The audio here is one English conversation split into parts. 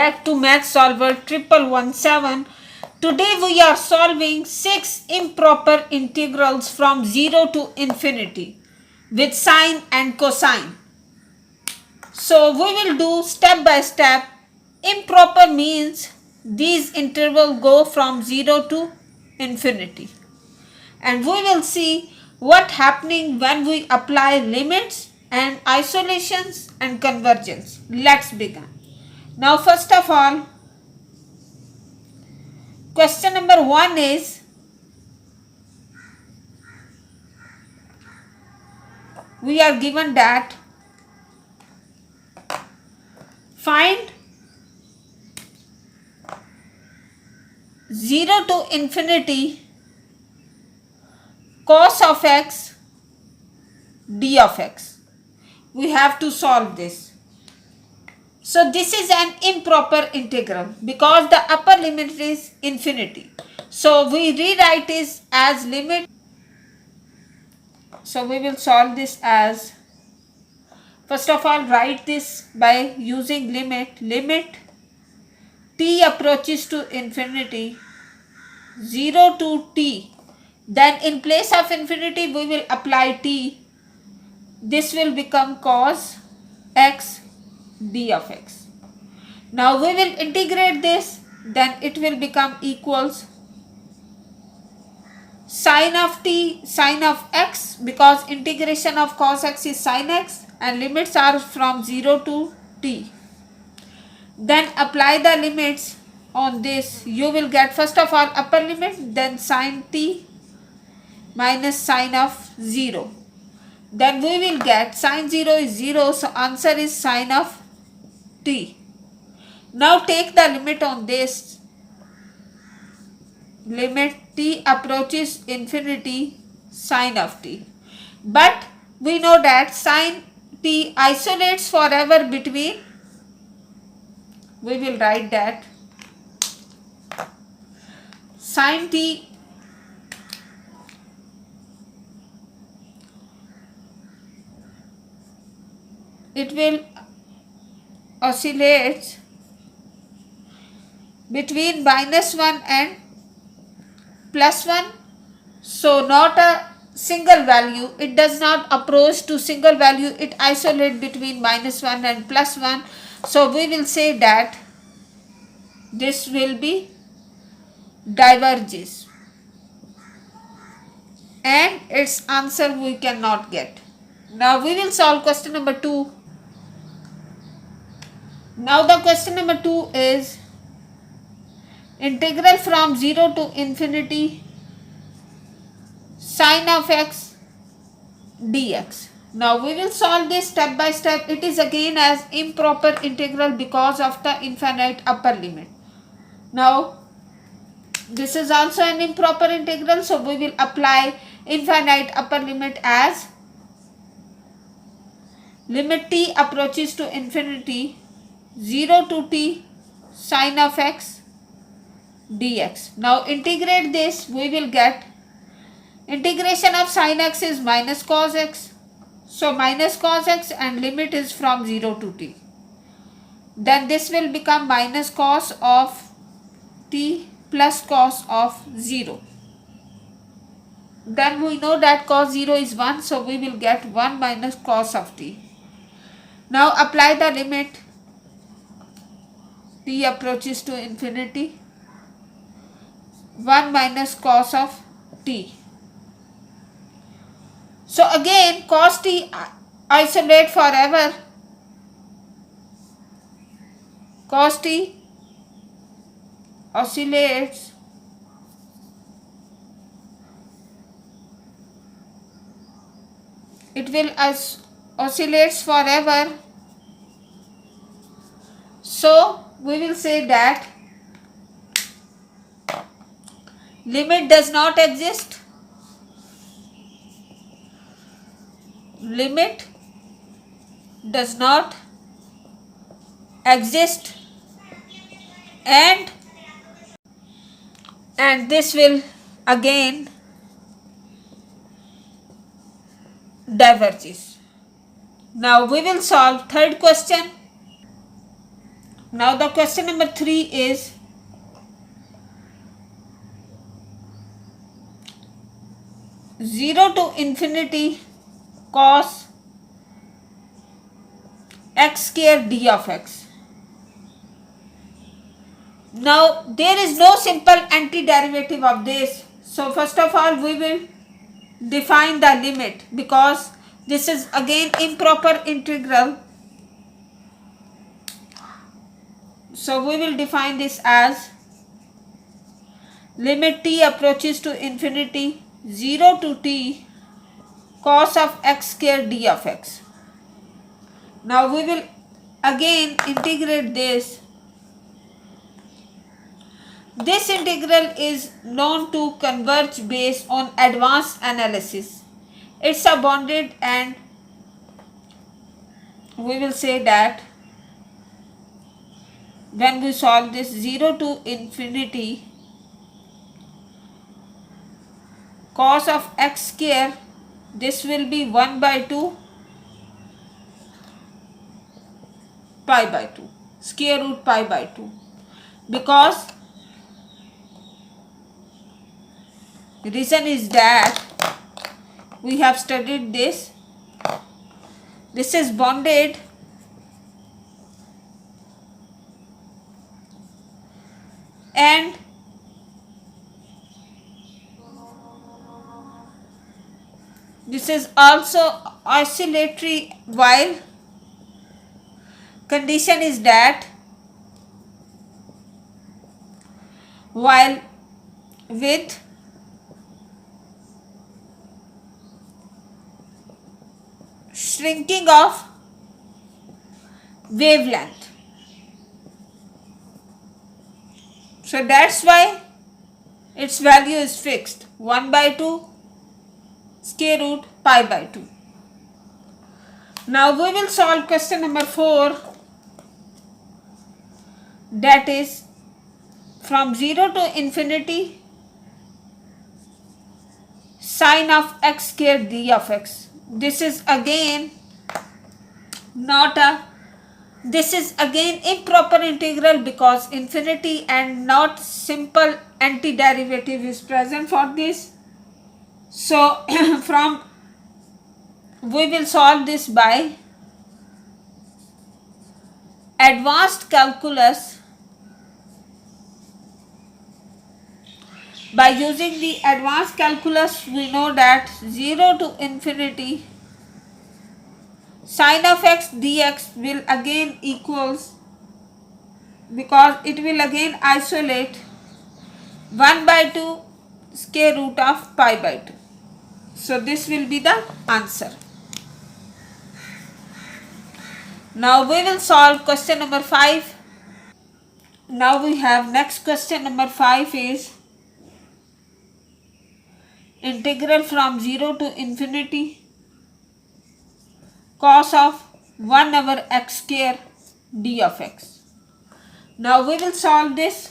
back to Math Solver 1117. Today we are solving 6 improper integrals from 0 to infinity with sine and cosine. So we will do step by step. Improper means these intervals go from 0 to infinity. And we will see what happening when we apply limits and isolations and convergence. Let's begin. Now first of all, question number 1 is, we are given that find 0 to infinity cos of x d of x. We have to solve this. So this is an improper integral because the upper limit is infinity. So we rewrite this as limit. So we will solve this as, first of all, write this by using limit t approaches to infinity 0 to t. Then in place of infinity we will apply t. This will become cos x d of x. Now we will integrate this, then it will become equals sine of t sine of x, because integration of cos x is sine x and limits are from 0 to t. Then apply the limits on this. You will get first of all upper limit, then sine t minus sine of 0. Then we will get sine 0 is 0, so answer is sine of t. Now take the limit on this. Limit t approaches infinity sine of t. But we know that sine t isolates forever between, we will write that sine t it will oscillate between -1 and +1. So not a single value. It does not approach to single value. It isolates between -1 and +1. So we will say that this will be diverges. And its answer we cannot get. Now we will solve question number 2. Now the question number 2 is integral from 0 to infinity sine of x dx. Now we will solve this step by step. It is again as improper integral because of the infinite upper limit. Now this is also an improper integral, so we will apply infinite upper limit as limit t approaches to infinity 0 to t sine of x dx. Now integrate this, we will get integration of sine x is minus cos x. So minus cos x and limit is from 0 to t. Then this will become minus cos of t plus cos of 0. Then we know that cos 0 is 1, so we will get 1 minus cos of t. Now apply the limit t approaches to infinity 1 minus cos of t. So again cos t isolate forever. Cos t oscillates it will oscillates forever. So we will say that limit does not exist. Limit does not exist and this will again diverges. Now we will solve third question. Now the question number 3 is 0 to infinity cos x square d of x. Now there is no simple antiderivative of this. So first of all we will define the limit, because this is again improper integral. So we will define this as limit t approaches to infinity 0 to t cos of x square d of x. Now we will again integrate this. This integral is known to converge based on advanced analysis. It's a bounded, and we will say that when we solve this 0 to infinity cos of x square, this will be 1 by 2 pi by 2, square root pi by 2, because the reason is that we have studied this. This is bounded and this is also oscillatory, while condition is that while with shrinking of wavelength. So that's why its value is fixed, 1 by 2 square root pi by 2. Now we will solve question number 4, that is from 0 to infinity sine of x square d of x. This is again improper integral, because infinity and not simple antiderivative is present for this. So we will solve this by advanced calculus. By using the advanced calculus, we know that 0 to infinity sine of x dx will again equals, because it will again isolate 1 by 2 square root of pi by 2. So this will be the answer. Now we will solve question number 5. Now we have next question number 5 is integral from 0 to infinity cos of 1 over x square d of x. Now we will solve this.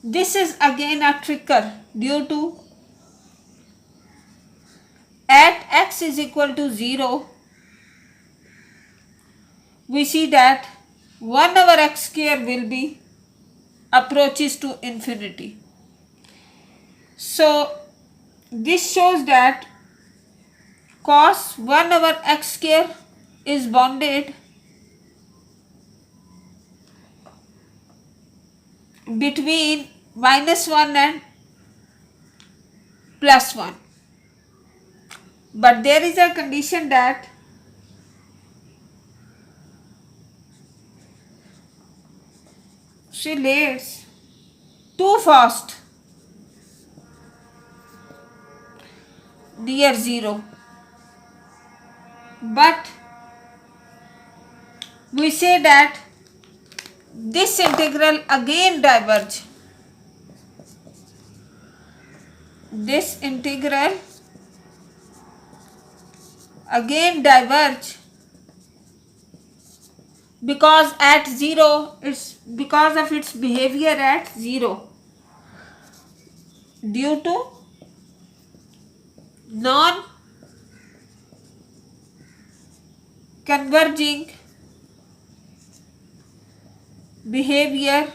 This is again a trigger, due to at x is equal to 0, we see that 1 over x square will be approaches to infinity. So this shows that cos 1 over x square is bounded between -1 and +1. But there is a condition that oscillates too fast near 0. But we say that this integral again diverge. This integral again diverge, because at 0, it's because of its behavior at 0, due to non converging behavior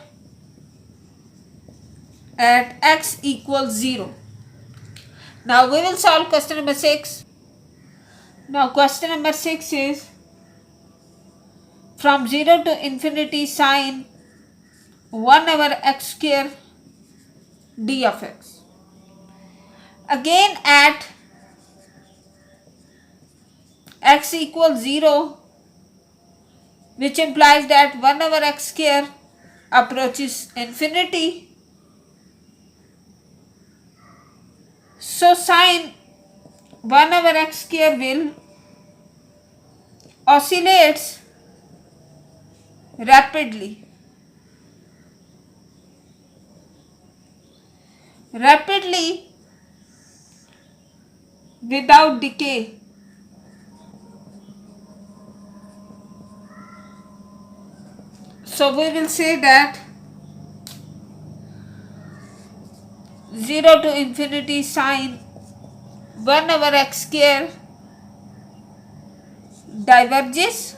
at x equals 0. Now we will solve question number 6. Now question number 6 is from 0 to infinity sine 1 over x square d of x. Again at x equals 0, which implies that 1 over x square approaches infinity. So sine 1 over x square will oscillates rapidly without decay. So we will say that 0 to infinity sine 1 over x square diverges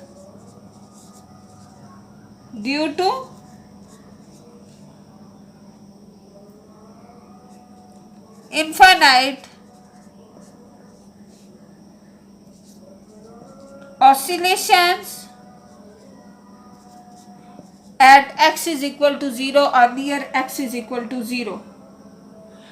due to infinite oscillations at x is equal to 0 or near x is equal to 0.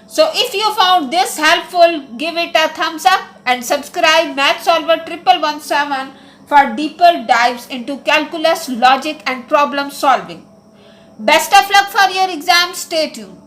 So if you found this helpful, give it a thumbs up and subscribe Math Solver 1117 for deeper dives into calculus, logic and problem solving. Best of luck for your exam. Stay tuned.